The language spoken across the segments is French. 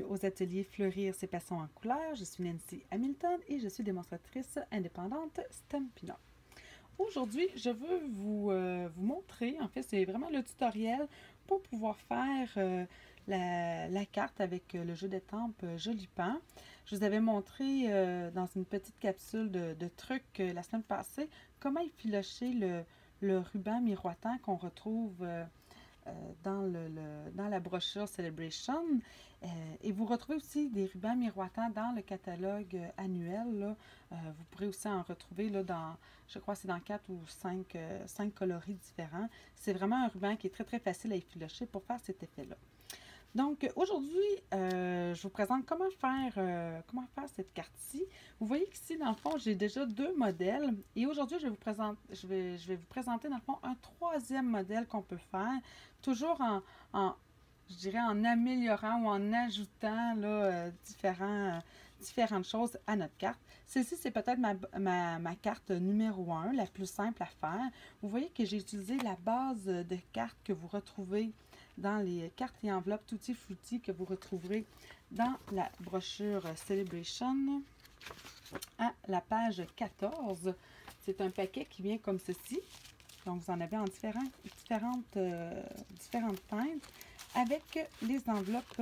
aux ateliers Fleurir ses passions en couleurs. Je suis Nancy Hamilton et je suis démonstratrice indépendante Stampin' Up. Aujourd'hui, je veux vous montrer, en fait, c'est vraiment le tutoriel pour pouvoir faire la carte avec le jeu d'étampes Jolipan. Je vous avais montré dans une petite capsule de trucs la semaine passée comment effilocher le ruban miroitant qu'on retrouve dans la brochure Celebration. Et vous retrouvez aussi des rubans miroitants dans le catalogue annuel. Là. Vous pourrez aussi en retrouver là, dans, je crois que c'est dans 4 ou 5 coloris différents. C'est vraiment un ruban qui est très très facile à effilocher pour faire cet effet-là. Donc aujourd'hui, je vous présente comment faire cette carte-ci. Vous voyez qu'ici, dans le fond, j'ai déjà 2 modèles. Et aujourd'hui, je vais vous présenter, dans le fond, un 3e modèle qu'on peut faire. Toujours je dirais, en améliorant ou en ajoutant là, différentes choses à notre carte. Celle-ci, c'est peut-être ma carte numéro 1, la plus simple à faire. Vous voyez que j'ai utilisé la base de carte que vous retrouvez dans les cartes et enveloppes Tutti Frutti que vous retrouverez dans la brochure Celebration à la page 14. C'est un paquet qui vient comme ceci. Donc, vous en avez en différentes teintes avec les enveloppes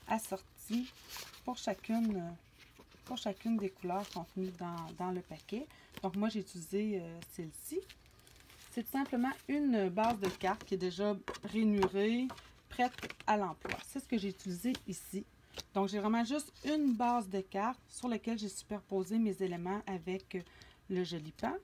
assorties pour chacune des couleurs contenues dans le paquet. Donc, moi, j'ai utilisé celle-ci. C'est tout simplement une base de carte qui est déjà rainurée, prête à l'emploi. C'est ce que j'ai utilisé ici. Donc, j'ai vraiment juste une base de carte sur laquelle j'ai superposé mes éléments avec le Jolipan.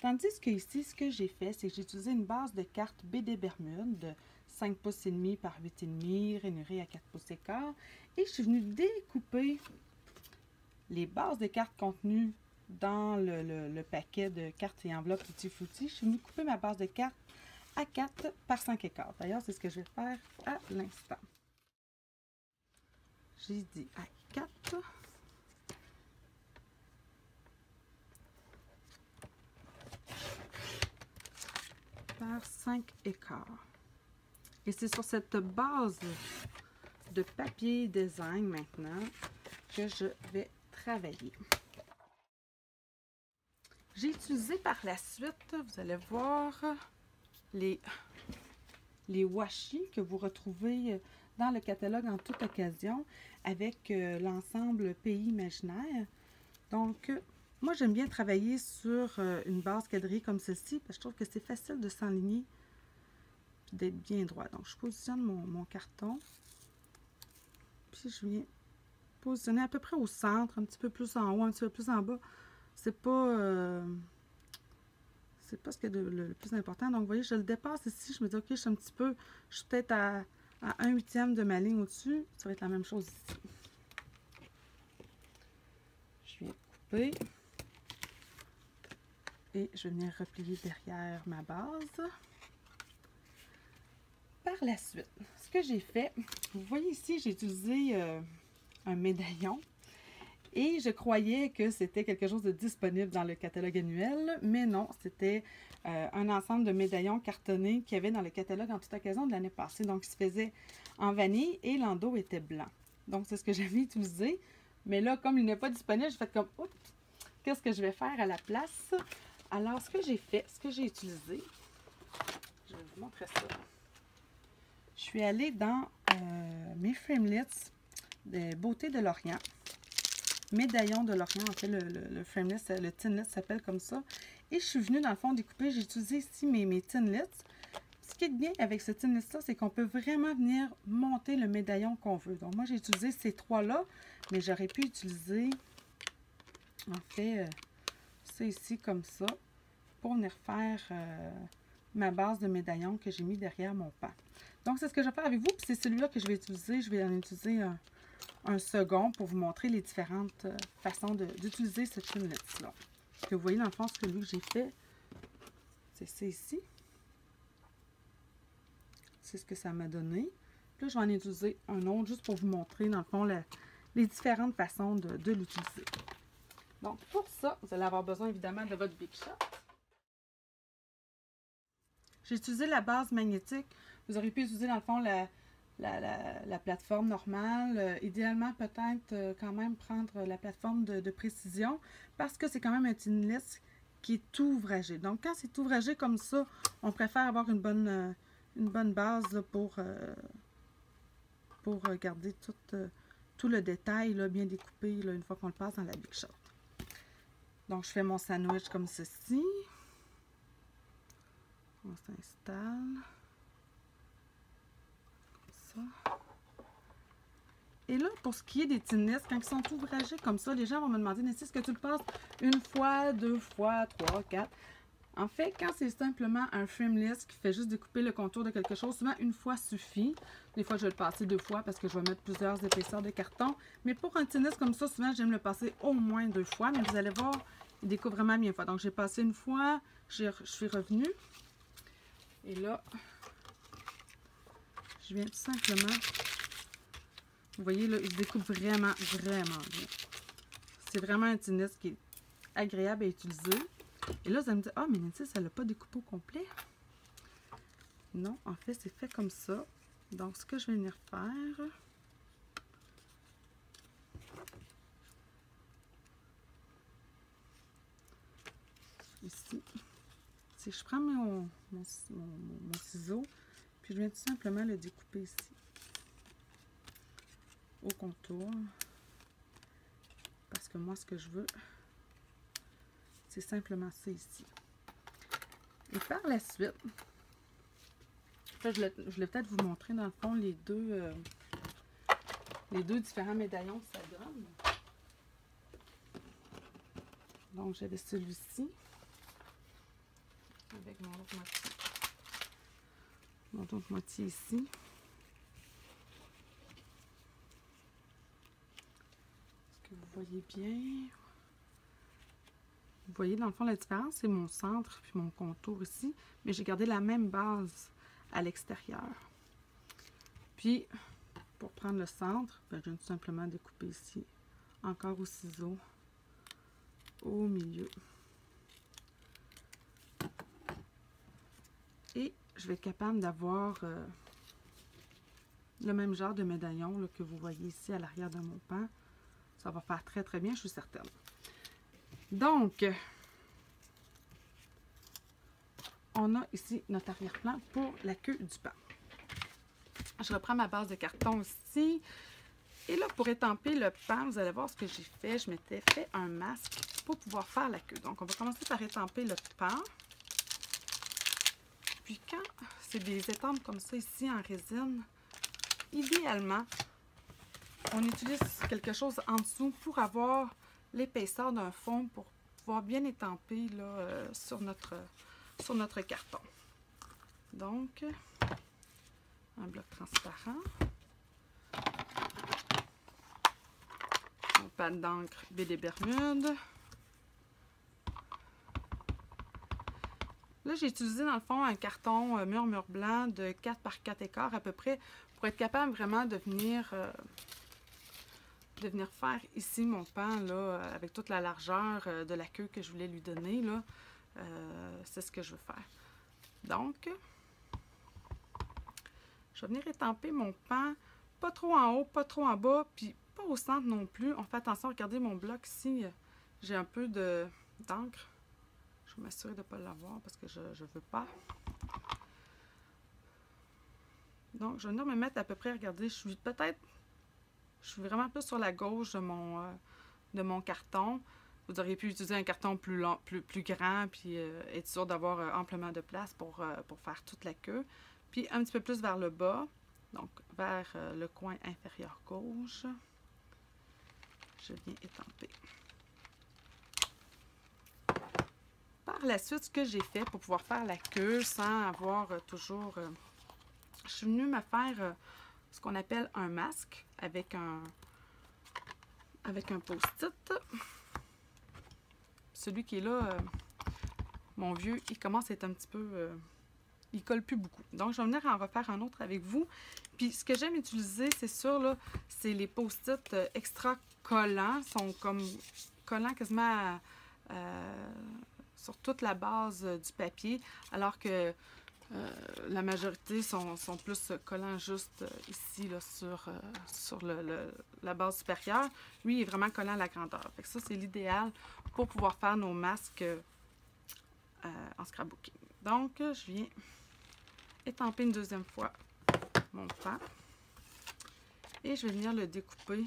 Tandis que ici, ce que j'ai fait, c'est que j'ai utilisé une base de carte BD Bermude de 5 pouces et demi par 8,5, rainurée à 4 pouces et quart. Et je suis venue découper les bases de cartes contenues dans le paquet de cartes et enveloppes Tutti Frutti. Je suis venue couper ma base de cartes à 4 par 5 et quart. D'ailleurs, c'est ce que je vais faire à l'instant. J'ai dit à 4 par 5 et quart. Et c'est sur cette base de papier design maintenant que je vais travailler. J'ai utilisé par la suite, vous allez voir, les washi que vous retrouvez dans le catalogue en toute occasion avec l'ensemble Pays imaginaire. Donc, moi, j'aime bien travailler sur une base quadrillée comme celle-ci parce que je trouve que c'est facile de s'enligner et d'être bien droit. Donc, je positionne mon carton. Puis, je viens positionner à peu près au centre, un petit peu plus en haut, un petit peu plus en bas. C'est pas ce qui est le plus important. Donc, vous voyez, je le dépasse ici. Je me dis, OK, je suis peut-être à 1/8 de ma ligne au-dessus. Ça va être la même chose ici. Je viens couper. Et je vais venir replier derrière ma base. Par la suite, ce que j'ai fait, vous voyez ici, j'ai utilisé un médaillon. Et je croyais que c'était quelque chose de disponible dans le catalogue annuel, mais non, c'était un ensemble de médaillons cartonnés qu'il y avait dans le catalogue en toute occasion de l'année passée. Donc, il se faisait en vanille et l'endos était blanc. Donc, c'est ce que j'avais utilisé. Mais là, comme il n'est pas disponible, je fais comme, oups, qu'est-ce que je vais faire à la place? Alors, ce que j'ai fait, ce que j'ai utilisé, je vais vous montrer ça. Je suis allée dans mes framelits de Beauté de l'Orient. Médaillon de l'Orient, en fait, le framelit, le tinlet s'appelle comme ça. Et je suis venue, dans le fond, découper. J'ai utilisé ici mes tinlets. Ce qui est bien avec ce tinlet-là, c'est qu'on peut vraiment venir monter le médaillon qu'on veut. Donc, moi, j'ai utilisé ces 3-là, mais j'aurais pu utiliser, en fait, ça ici, comme ça, pour venir faire ma base de médaillon que j'ai mis derrière mon pan. Donc, c'est ce que je vais faire avec vous. Puis, c'est celui-là que je vais utiliser. Je vais en utiliser un second pour vous montrer les différentes façons d'utiliser ce tinlet-là. Que vous voyez, dans le fond, ce que j'ai fait, c'est ça ici. C'est ce que ça m'a donné. Puis là, je vais en utiliser un autre juste pour vous montrer, dans le fond, les différentes façons de l'utiliser. Donc, pour ça, vous allez avoir besoin, évidemment, de votre Big Shot. J'ai utilisé la base magnétique. Vous auriez pu utiliser, dans le fond, la plateforme normale. Idéalement, peut-être quand même prendre la plateforme de précision parce que c'est quand même un Tiny-List qui est tout ouvragé. Donc, quand c'est tout ouvragé comme ça, on préfère avoir une bonne base là, pour garder tout le détail là, bien découpé là, une fois qu'on le passe dans la Big Shot. Donc, je fais mon sandwich comme ceci. On s'installe. Comme ça. Et là, pour ce qui est des Tiny-List, quand ils sont ouvragés comme ça, les gens vont me demander, Nancy, est-ce que tu le passes une fois, deux fois, trois, quatre? En fait, quand c'est simplement un frameless qui fait juste découper le contour de quelque chose, souvent une fois suffit. Des fois, je vais le passer deux fois parce que je vais mettre plusieurs épaisseurs de carton. Mais pour un Tiny-List comme ça, souvent, j'aime le passer au moins deux fois. Mais vous allez voir, il découpe vraiment bien une fois. Donc, j'ai passé une fois, je suis revenue. Et là, je viens tout simplement... Vous voyez, là, il se découpe vraiment, vraiment bien. C'est vraiment un Tiny-List qui est agréable à utiliser. Et là, vous allez me dire, ah, mais Nancy, ça ne l'a pas découpé au complet. Non, en fait, c'est fait comme ça. Donc, ce que je vais venir faire, ici, c'est que je prends mon ciseau, puis je viens tout simplement le découper ici, au contour. Parce que moi, ce que je veux, c'est simplement ça ici. Et par la suite, je vais peut-être vous montrer dans le fond les deux différents médaillons que ça donne. Donc, j'avais celui-ci avec mon autre moitié. Mon autre moitié ici. Est-ce que vous voyez bien? Vous voyez, dans le fond, la différence, c'est mon centre puis mon contour ici. Mais j'ai gardé la même base à l'extérieur. Puis, pour prendre le centre, ben, je viens tout simplement découper ici, encore au ciseau, au milieu. Et je vais être capable d'avoir le même genre de médaillon là, que vous voyez ici à l'arrière de mon pan. Ça va faire très très bien, je suis certaine. Donc, on a ici notre arrière-plan pour la queue du pan. Je reprends ma base de carton ici. Et là, pour étamper le pan, vous allez voir ce que j'ai fait. Je m'étais fait un masque pour pouvoir faire la queue. Donc, on va commencer par étamper le pan. Puis quand c'est des étampes comme ça ici en résine, idéalement, on utilise quelque chose en dessous pour avoir l'épaisseur d'un fond pour pouvoir bien étamper là, sur notre carton. Donc, un bloc transparent. Mon pâte d'encre BD Bermude. Là, j'ai utilisé dans le fond un carton mur blanc de 4 par 4 écarts à peu près pour être capable vraiment de venir faire ici mon pan là, avec toute la largeur de la queue que je voulais lui donner. Là, c'est ce que je veux faire. Donc, je vais venir étamper mon pan, pas trop en haut, pas trop en bas, puis pas au centre non plus. On fait attention, regardez mon bloc ici, j'ai un peu d'encre. Je vais m'assurer de ne pas l'avoir parce que je ne veux pas. Donc, je vais venir me mettre à peu près, regardez, je suis vraiment plus sur la gauche de mon carton. Vous auriez pu utiliser un carton plus grand, puis être sûr d'avoir amplement de place pour faire toute la queue. Puis un petit peu plus vers le bas, donc vers le coin inférieur gauche. Je viens étamper. Par la suite, ce que j'ai fait pour pouvoir faire la queue sans avoir toujours... je suis venue me faire ce qu'on appelle un masque avec un post-it. Celui qui est là, mon vieux, il commence à être un petit peu... il colle plus beaucoup. Donc, je vais venir en refaire un autre avec vous. Puis, ce que j'aime utiliser, c'est sûr, là, c'est les post-it extra collants. Ils sont comme collants quasiment sur toute la base du papier. Alors que La majorité sont plus collants juste ici, là, sur la base supérieure. Lui, il est vraiment collant à la grandeur. Fait que ça, c'est l'idéal pour pouvoir faire nos masques en scrapbooking. Donc, je viens étamper une deuxième fois mon pan. Et je vais venir le découper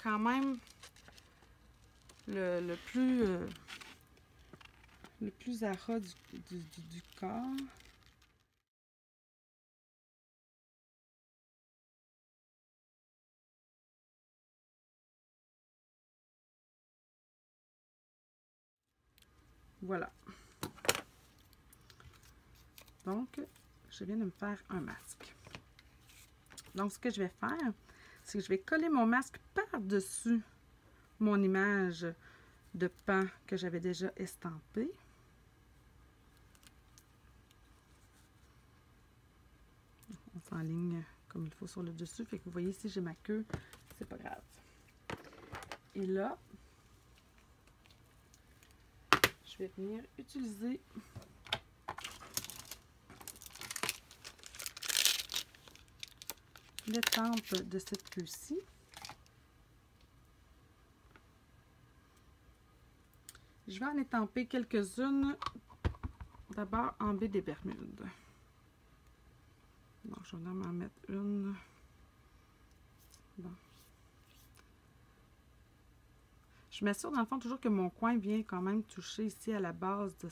quand même le plus à ras du corps. Voilà. Donc, je viens de me faire un masque. Donc, ce que je vais faire, c'est que je vais coller mon masque par-dessus mon image de pan que j'avais déjà estampé. On s'enligne comme il faut sur le dessus. Fait que vous voyez, si j'ai ma queue, c'est pas grave. Et là, je vais venir utiliser l'étampe de cette queue-ci. Je vais en étamper quelques-unes, d'abord en baie des Bermudes. Donc, je vais en mettre une. Bon. Je m'assure dans le fond toujours que mon coin vient quand même toucher ici à la base de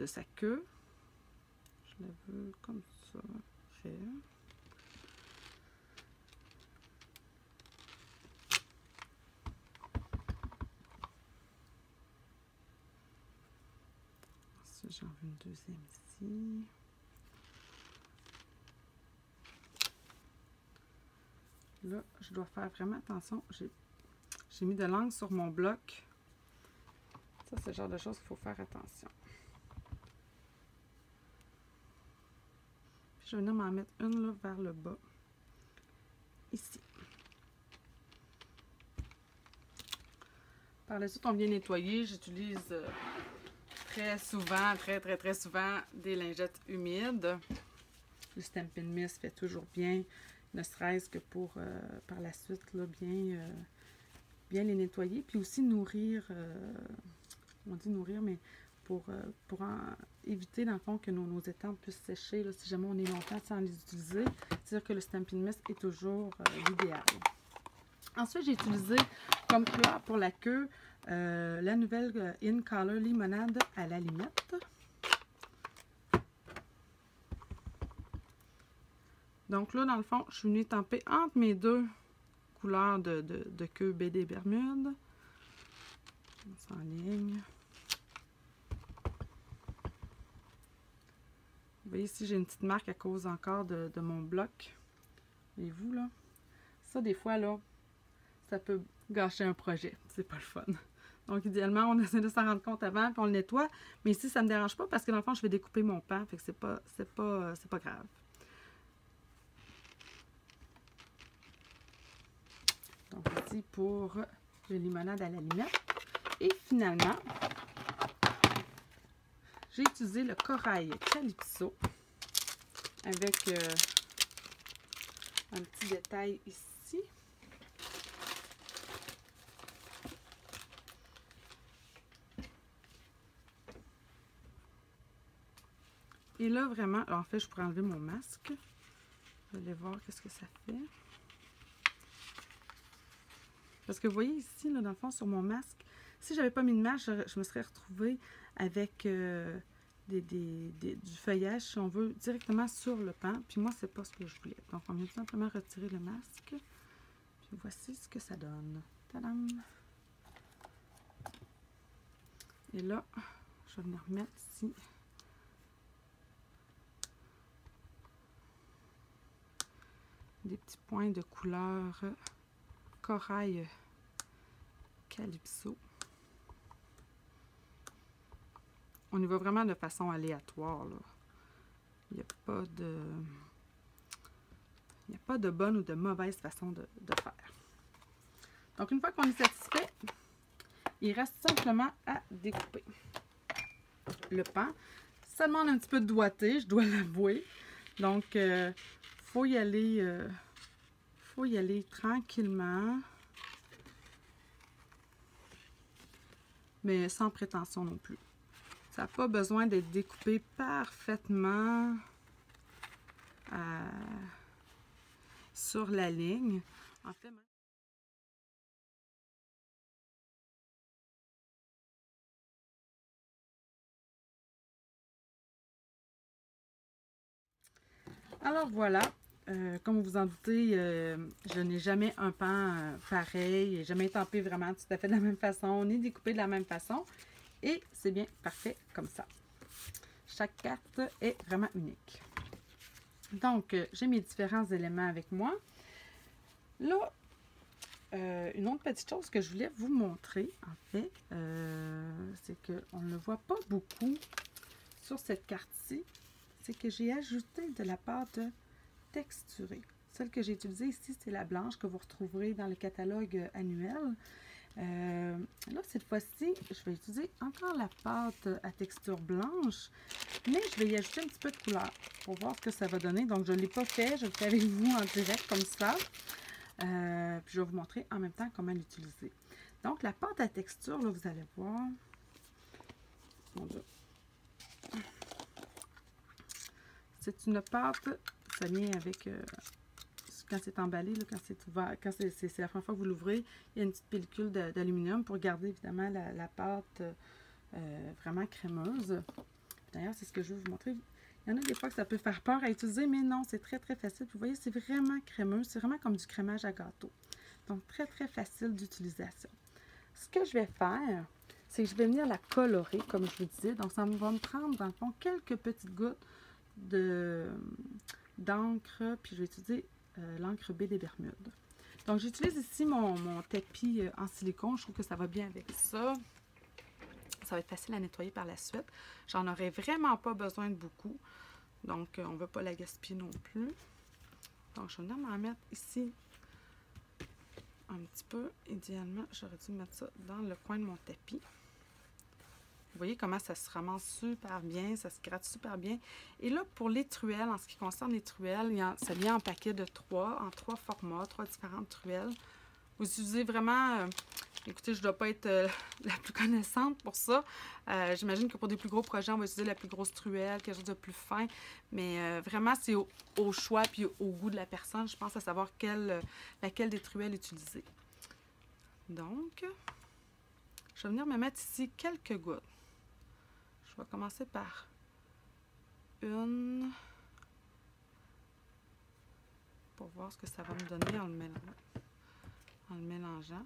sa queue. Je la veux comme ça. Ensuite, j'en veux une deuxième ici. Là, je dois faire vraiment attention. J'ai mis de l'encre sur mon bloc. Ça, c'est le genre de choses qu'il faut faire attention. Puis, je vais venir m'en mettre une là, vers le bas. Ici. Par la suite, on vient nettoyer. J'utilise très souvent, très souvent, des lingettes humides. Le Stampin' Mist fait toujours bien, ne serait-ce que pour, par la suite, là, bien les nettoyer. Puis aussi nourrir, on dit nourrir, mais pour éviter, dans le fond, que nos étampes puissent sécher, là, si jamais on est longtemps sans les utiliser. C'est-à-dire que le Stampin' Mist est toujours l'idéal. Ensuite, j'ai utilisé comme couleur pour la queue la nouvelle In Color Limonade à la limette. Donc là, dans le fond, je suis venue étamper entre mes deux couleurs de queue baie des Bermudes. On s'enligne. Vous voyez ici, j'ai une petite marque à cause encore de mon bloc. Voyez-vous, là? Ça, des fois, là, ça peut gâcher un projet. C'est pas le fun. Donc, idéalement, on essaie de s'en rendre compte avant, puis on le nettoie. Mais ici, ça ne me dérange pas parce que, dans le fond, je vais découper mon pan. Fait que c'est pas grave. Donc, ici, pour le limonade à la limette. Et finalement, j'ai utilisé le corail Calypso avec un petit détail ici. Et là, vraiment, alors en fait, je pourrais enlever mon masque. Vous allez voir qu'est-ce que ça fait. Parce que vous voyez ici, là, dans le fond, sur mon masque, si je n'avais pas mis de masque, je me serais retrouvée avec du feuillage, si on veut, directement sur le pan. Puis moi, c'est pas ce que je voulais. Donc, on vient tout simplement retirer le masque. Puis voici ce que ça donne. Tadam! Et là, je vais venir remettre ici des petits points de couleur corail Calypso. On y va vraiment de façon aléatoire, là. Il n'y a pas de bonne ou de mauvaise façon de faire. Donc, une fois qu'on est satisfait, il reste simplement à découper. le pan. Ça demande un petit peu de doigté, je dois l'avouer. Donc, faut y aller tranquillement. Mais sans prétention non plus. Ça n'a pas besoin d'être découpé parfaitement sur la ligne. En fait, alors voilà, comme vous en doutez, je n'ai jamais un pan pareil, jamais estampé vraiment tout à fait de la même façon, ni découpé de la même façon. Et c'est bien parfait comme ça. Chaque carte est vraiment unique. Donc, j'ai mes différents éléments avec moi. Là, une autre petite chose que je voulais vous montrer, en fait, c'est qu'on ne le voit pas beaucoup sur cette carte-ci. C'est que j'ai ajouté de la pâte texturée. Celle que j'ai utilisée ici, c'est la blanche que vous retrouverez dans le catalogue annuel. Là, cette fois-ci, je vais utiliser encore la pâte à texture blanche, mais je vais y ajouter un petit peu de couleur pour voir ce que ça va donner. Donc, je ne l'ai pas fait, je le fais avec vous en direct comme ça. Puis, je vais vous montrer en même temps comment l'utiliser. Donc, la pâte à texture, là, vous allez voir. Mon Dieu. C'est une pâte, ça vient avec... quand c'est emballé, là, quand c'est ouvert, quand c'est la première fois que vous l'ouvrez, il y a une petite pellicule d'aluminium pour garder évidemment la pâte vraiment crémeuse. D'ailleurs, c'est ce que je vais vous montrer. Il y en a des fois que ça peut faire peur à utiliser, mais non, c'est très très facile. Vous voyez, c'est vraiment crémeux, c'est vraiment comme du crémage à gâteau. Donc, très très facile d'utilisation. Ce que je vais faire, c'est que je vais venir la colorer, comme je vous disais. Donc, ça va me prendre, dans le fond, quelques petites gouttes d'encre, puis je vais utiliser l'encre baie des Bermudes. Donc, j'utilise ici mon tapis en silicone. Je trouve que ça va bien avec ça. Ça va être facile à nettoyer par la suite. J'en aurais vraiment pas besoin de beaucoup. Donc, on ne veut pas la gaspiller non plus. Donc, je vais venir m'en mettre ici un petit peu. Idéalement, j'aurais dû mettre ça dans le coin de mon tapis. Vous voyez comment ça se ramasse super bien, ça se gratte super bien. Et là, pour les truelles, en ce qui concerne les truelles, ça vient en paquet de 3, en 3 formats, 3 différentes truelles. Vous utilisez vraiment, écoutez, je ne dois pas être la plus connaissante pour ça. J'imagine que pour des plus gros projets, on va utiliser la plus grosse truelle, quelque chose de plus fin. Mais vraiment, c'est au choix puis au goût de la personne. Je pense à savoir laquelle des truelles utiliser. Donc, je vais venir me mettre ici quelques gouttes. Je vais commencer par une pour voir ce que ça va me donner en le mélangeant.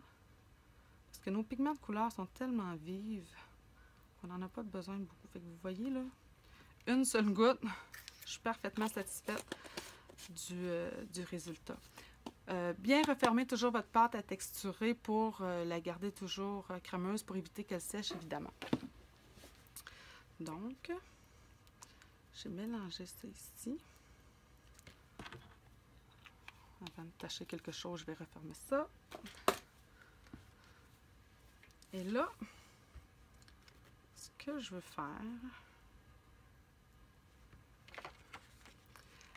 Parce que nos pigments de couleur sont tellement vives qu'on n'en a pas besoin de beaucoup. Fait que vous voyez là, une seule goutte, je suis parfaitement satisfaite du résultat. Bien refermer toujours votre pâte à texturer pour la garder toujours crémeuse pour éviter qu'elle sèche évidemment. Donc, j'ai mélangé ça ici. Avant de tâcher quelque chose, je vais refermer ça. Et là, ce que je veux faire,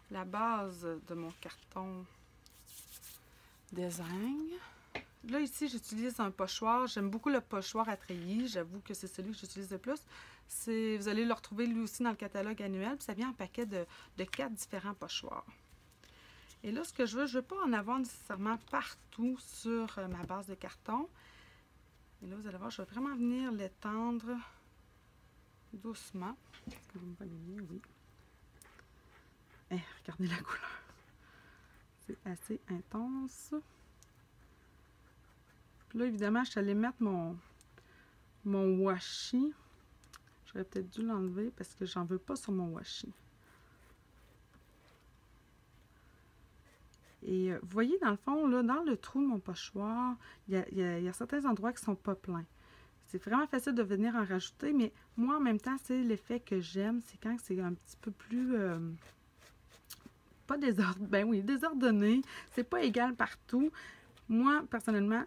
la base de mon carton design. Là, ici, j'utilise un pochoir. J'aime beaucoup le pochoir à treillis. J'avoue que c'est celui que j'utilise le plus. Vous allez le retrouver lui aussi dans le catalogue annuel. Puis ça vient en paquet de 4 différents pochoirs. Et là, ce que je veux pas en avoir nécessairement partout sur ma base de carton. Et là, vous allez voir, je vais vraiment venir l'étendre doucement. Est-ce que vous me voyez bien? Oui. Eh, regardez la couleur. C'est assez intense. Puis là, évidemment, je suis allée mettre mon washi. J'aurais peut-être dû l'enlever parce que j'en veux pas sur mon washi. Et vous voyez, dans le fond, là, dans le trou de mon pochoir, il y a certains endroits qui sont pas pleins. C'est vraiment facile de venir en rajouter, mais moi, en même temps, c'est l'effet que j'aime. C'est quand c'est un petit peu plus... pas désordonné. Ben oui, désordonné. C'est pas égal partout. Moi, personnellement,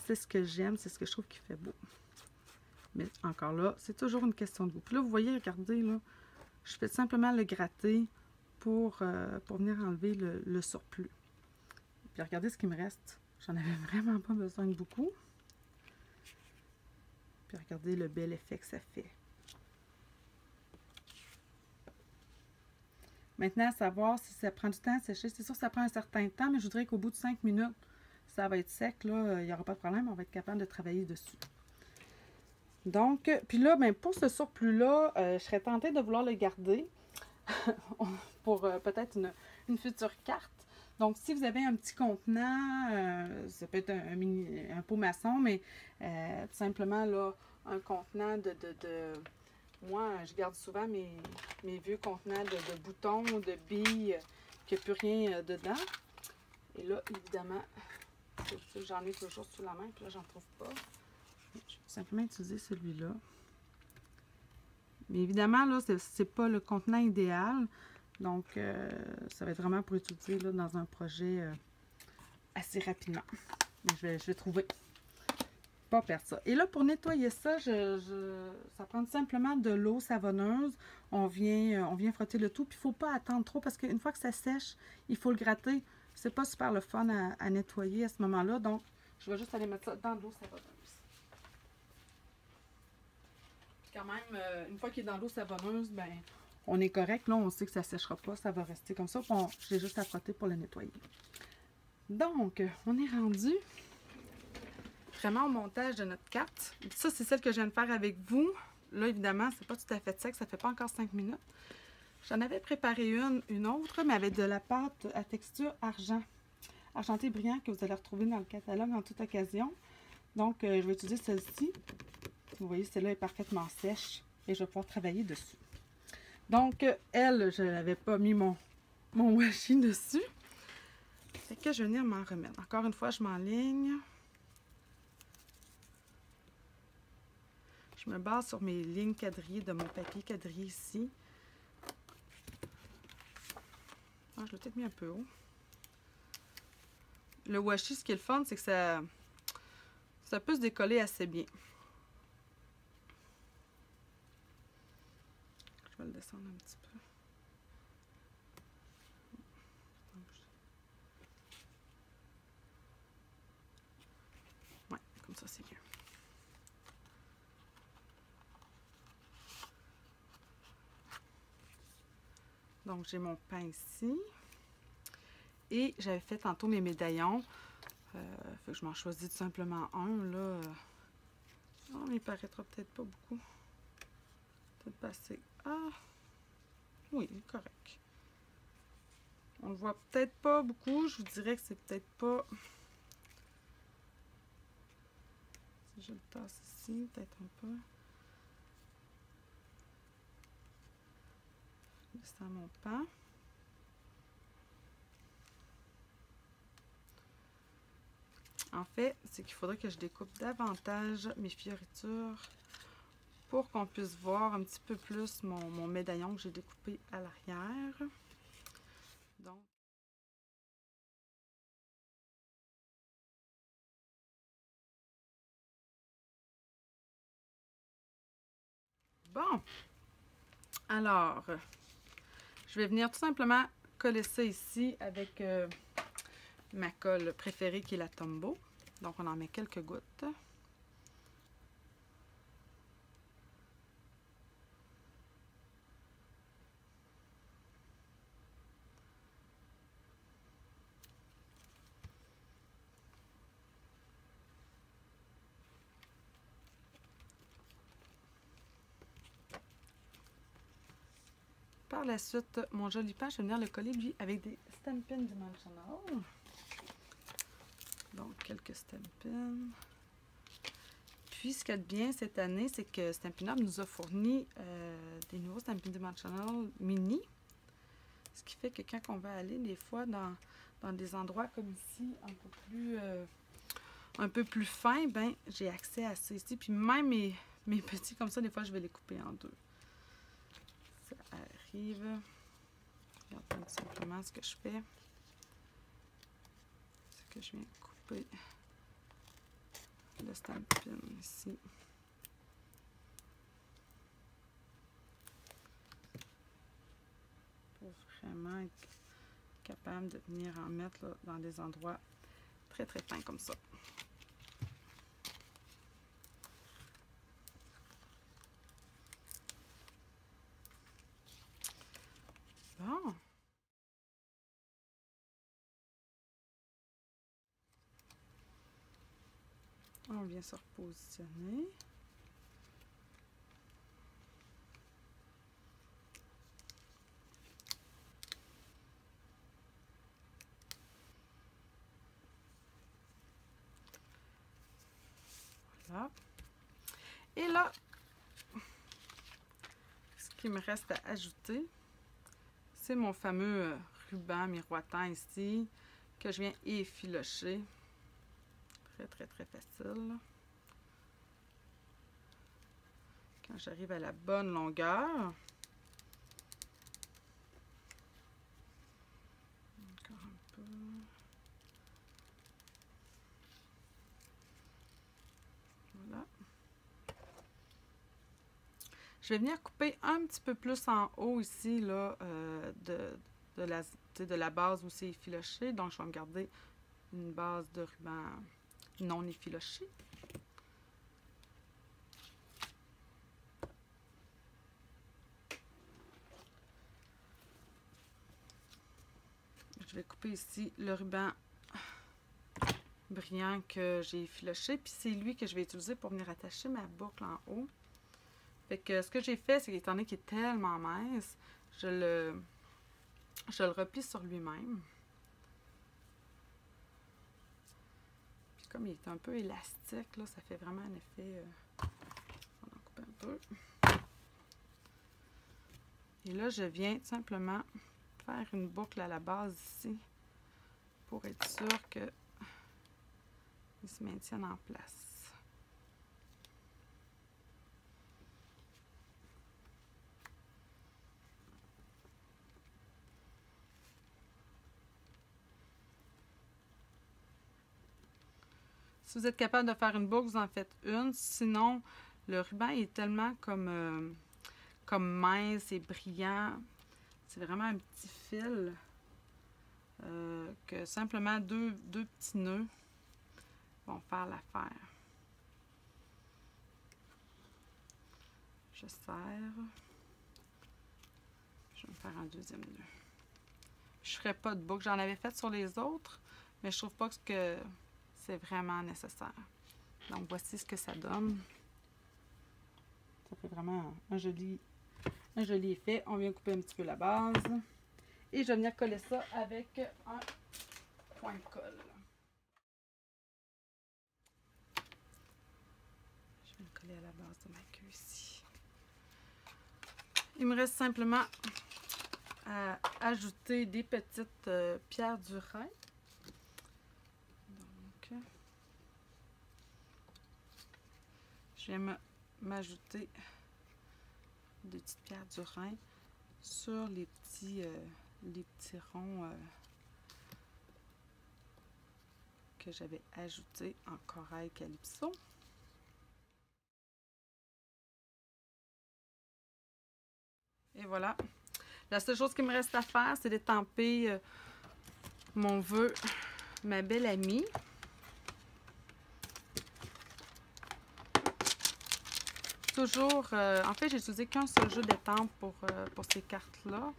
c'est ce que j'aime. C'est ce que je trouve qui fait beau. Mais encore là, c'est toujours une question de goût. Puis là, vous voyez, regardez, là, je fais simplement le gratter pour venir enlever le surplus. Puis regardez ce qui me reste. J'en avais vraiment pas besoin de beaucoup. Puis regardez le bel effet que ça fait. Maintenant, à savoir si ça prend du temps à sécher. C'est sûr que ça prend un certain temps, mais je voudrais qu'au bout de 5 minutes, ça va être sec. Là, il n'y aura pas de problème. On va être capable de travailler dessus. Donc, puis là, ben, pour ce surplus-là, je serais tentée de vouloir le garder pour peut-être une future carte. Donc, si vous avez un petit contenant, ça peut être un pot maçon, mais tout simplement là, un contenant moi, je garde souvent mes vieux contenants de boutons, de billes, qu'il n'y a plus rien dedans. Et là, évidemment, j'en ai toujours sous la main, puis là, j'en trouve pas. Je vais simplement utiliser celui-là. Mais évidemment, là, c'est pas le contenant idéal. Donc, ça va être vraiment pour utiliser là, dans un projet assez rapidement. Mais je vais trouver. Pas perdre ça. Et là, pour nettoyer ça, ça prend simplement de l'eau savonneuse. On vient frotter le tout. Puis, il ne faut pas attendre trop parce qu'une fois que ça sèche, il faut le gratter. C'est pas super le fun à nettoyer à ce moment-là. Donc, je vais juste aller mettre ça dans de l'eau savonneuse. Quand même, une fois qu'il est dans l'eau savonneuse, ben, on est correct. Là, on sait que ça ne séchera pas. Ça va rester comme ça. J'ai juste à frotter pour le nettoyer. Donc, on est rendu vraiment au montage de notre carte. Ça, c'est celle que je viens de faire avec vous. Là, évidemment, c'est pas tout à fait sec. Ça fait pas encore 5 minutes. J'en avais préparé une autre, mais avec de la pâte à texture argenté brillant que vous allez retrouver dans le catalogue en toute occasion. Donc, je vais utiliser celle-ci. Vous voyez, celle-là est parfaitement sèche et je vais pouvoir travailler dessus. Donc, elle, je n'avais pas mis mon washi dessus. Fait que je vais venir m'en remettre. Encore une fois, je m'enligne. Je me base sur mes lignes quadrillées de mon papier quadrillé ici. Ah, je l'ai peut-être mis un peu haut. Le washi, ce qui est le fun, c'est que ça peut se décoller assez bien. Je vais le descendre un petit peu. Ouais, comme ça, c'est mieux. Donc, j'ai mon pain ici. Et j'avais fait tantôt mes médaillons. Fait que je m'en choisis tout simplement un, là. Oh, il paraîtra peut-être pas beaucoup. Peut-être pas assez. Ah! Oui, correct. On le voit peut-être pas beaucoup. Je vous dirais que c'est peut-être pas... Si je le tasse ici, peut-être un peu. Je descends mon pain. En fait, c'est qu'il faudrait que je découpe davantage mes fioritures pour qu'on puisse voir un petit peu plus mon médaillon que j'ai découpé à l'arrière. Donc, bon, alors, je vais venir tout simplement coller ça ici avec ma colle préférée qui est la Tombow. Donc, on en met quelques gouttes. Par la suite, mon joli pain, je vais venir le coller, lui, avec des Stampin' Dimensional. Donc, quelques Stampin'. Puis, ce qu'il y a de bien cette année, c'est que Stampin' Up nous a fourni des nouveaux Stampin' Dimensional mini. Ce qui fait que quand on va aller, des fois, dans des endroits comme ici, un peu plus fins, ben j'ai accès à ça ici. Puis même mes petits comme ça, des fois, je vais les couper en deux. Ça arrive. Regardez tout simplement ce que je fais. C'est que je viens couper le Stampin' ici. faut vraiment être capable de venir en mettre là, dans des endroits très très fins comme ça. Bon. On vient se repositionner. Voilà. Et là, ce qu'il me reste à ajouter, c'est mon fameux ruban miroitant ici, que je viens effilocher. Très, très, très facile. Quand j'arrive à la bonne longueur, encore un peu. Voilà. Je vais venir couper un petit peu plus en haut ici, là, de la base où c'est effiloché. Donc, je vais me garder une base de ruban non effiloché. Je vais couper ici le ruban brillant que j'ai effiloché. Puis c'est lui que je vais utiliser pour venir attacher ma boucle en haut. Fait que ce que j'ai fait, c'est qu'étant donné qu'il est tellement mince, je le replie sur lui-même. Puis comme il est un peu élastique, là, ça fait vraiment un effet... on en coupe un peu. Et là, je viens tout simplement faire une boucle à la base ici pour être sûr qu'il se maintienne en place. Si vous êtes capable de faire une boucle, vous en faites une. Sinon, le ruban est tellement comme mince et brillant. C'est vraiment un petit fil que simplement deux petits nœuds vont faire l'affaire. Je serre. Je vais me faire un deuxième nœud. Je ne ferai pas de boucle. J'en avais fait sur les autres, mais je trouve pas que c'est vraiment nécessaire. Donc, voici ce que ça donne. Ça fait vraiment un joli effet. On vient couper un petit peu la base. Et je vais venir coller ça avec un point de colle. Je vais le coller à la base de ma queue ici. Il me reste simplement à ajouter des petites pierres du Rhin. Donc, je vais m'ajouter des petites pierres du Rhin sur les petits ronds que j'avais ajoutés en corail calypso. Et voilà. La seule chose qu'il me reste à faire, c'est d'étamper mon vœu, ma belle amie. Toujours, en fait, j'ai utilisé qu'un seul jeu d'étampe pour ces cartes-là,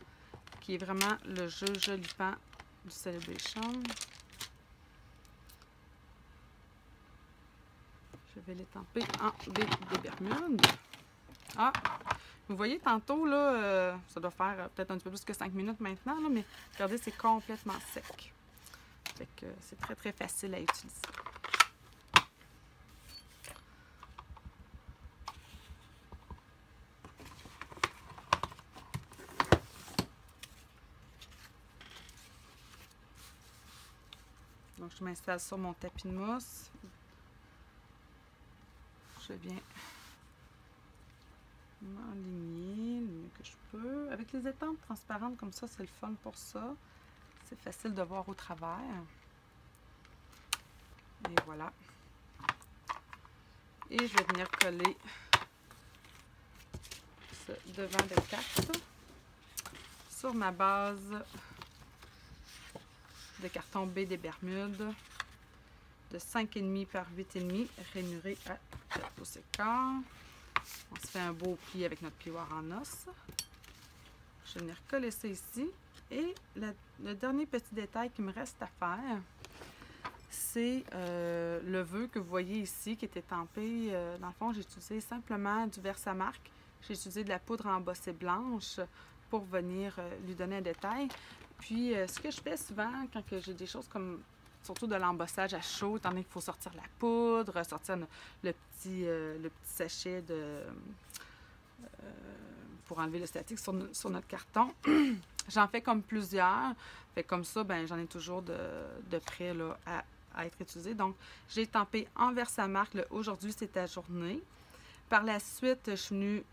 qui est vraiment le jeu Jolipan du Celebration. Je vais l'étamper en des Bermudes. Ah! Vous voyez, tantôt, là, ça doit faire peut-être un petit peu plus que 5 minutes maintenant, là, mais regardez, c'est complètement sec. Fait que c'est très, très facile à utiliser. Donc, je m'installe sur mon tapis de mousse. Je viens m'enligner le mieux que je peux. Avec les étampes transparentes comme ça, c'est le fun pour ça. C'est facile de voir au travers. Et voilà. Et je vais venir coller ce devant de carte sur ma base de carton baie des Bermudes de 5,5 par 8,5 rainuré à 4 pouces et quart. On se fait un beau pli avec notre plioir en os. Je vais venir coller ça ici. Et le dernier petit détail qui me reste à faire, c'est le vœu que vous voyez ici qui était tempé. Dans le fond, j'ai utilisé simplement du Versamark. J'ai utilisé de la poudre embossée blanche pour venir lui donner un détail. Puis, ce que je fais souvent quand j'ai des choses comme, surtout de l'embossage à chaud, étant donné qu'il faut sortir la poudre, sortir le petit sachet pour enlever le statique sur notre carton. J'en fais comme plusieurs. Fait comme ça, ben j'en ai toujours de prêt là, à être utilisé. Donc, j'ai tempé en Versamark. Aujourd'hui, c'est ta journée. Par la suite, je suis venue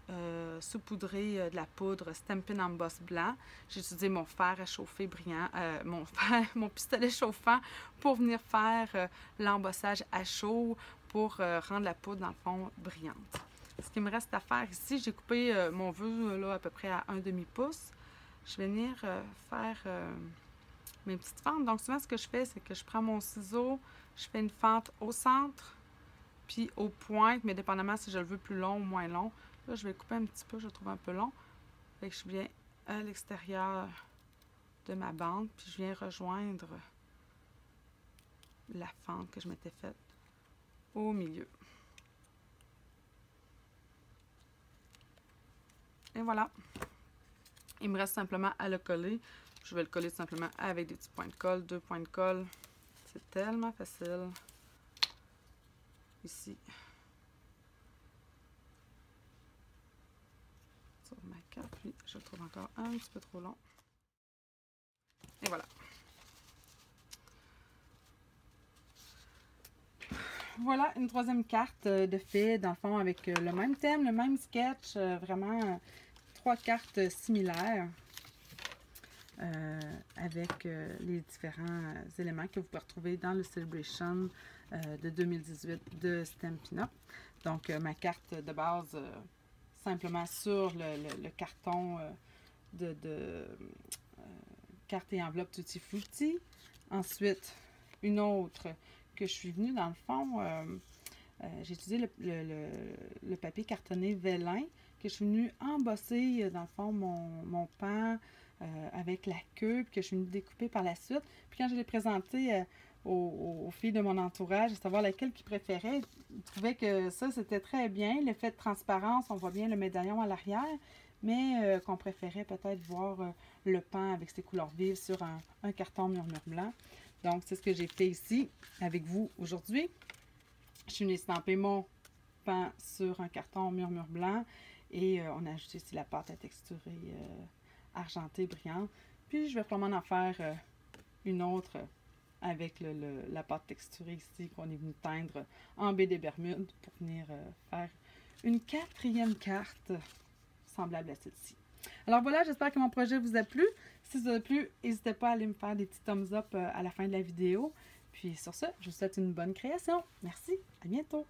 saupoudrer de la poudre Stampin' Emboss blanc. J'ai utilisé mon fer à chauffer brillant, mon pistolet chauffant pour venir faire l'embossage à chaud pour rendre la poudre, dans le fond, brillante. Ce qui me reste à faire ici, j'ai coupé mon vœu là, à peu près à 1/2 pouce. Je vais venir faire mes petites fentes. Donc, souvent, ce que je fais, c'est que je prends mon ciseau, je fais une fente au centre, puis aux pointes, mais dépendamment si je le veux plus long ou moins long. Là, je vais couper un petit peu, je le trouve un peu long. Fait que je viens à l'extérieur de ma bande, puis je viens rejoindre la fente que je m'étais faite au milieu. Et voilà. Il me reste simplement à le coller. Je vais le coller simplement avec des petits points de colle, 2 points de colle. C'est tellement facile. Ici. Sur ma carte. Puis je le trouve encore un petit peu trop long. Et voilà. Voilà une troisième carte de fait, dans le fond, avec le même thème, le même sketch, vraiment 3 cartes similaires avec les différents éléments que vous pouvez retrouver dans le Celebration de 2018 de Stampin' Up. Donc, ma carte de base, simplement sur le carton carte et enveloppe Tutti Frutti. Ensuite, une autre que je suis venue, dans le fond, j'ai utilisé le papier cartonné vélin que je suis venue embosser, dans le fond, mon pan avec la queue, que je suis venue découper par la suite. Puis quand je l'ai présenté aux filles de mon entourage, à savoir laquelle qui préférait, ils trouvaient que ça, c'était très bien. L'effet de transparence, on voit bien le médaillon à l'arrière, mais qu'on préférait peut-être voir le pan avec ses couleurs vives sur un carton murmure blanc. Donc, c'est ce que j'ai fait ici avec vous aujourd'hui. Je suis venue stamper mon pan sur un carton murmure blanc et on a ajouté ici la pâte à texturer argentée brillante. Puis, je vais probablement en faire une autre avec la pâte texturée ici qu'on est venu teindre en baie des Bermudes pour venir faire une 4e carte semblable à celle-ci. Alors voilà, j'espère que mon projet vous a plu. Si ça vous a plu, n'hésitez pas à aller me faire des petits thumbs up à la fin de la vidéo. Puis sur ce, je vous souhaite une bonne création. Merci, à bientôt!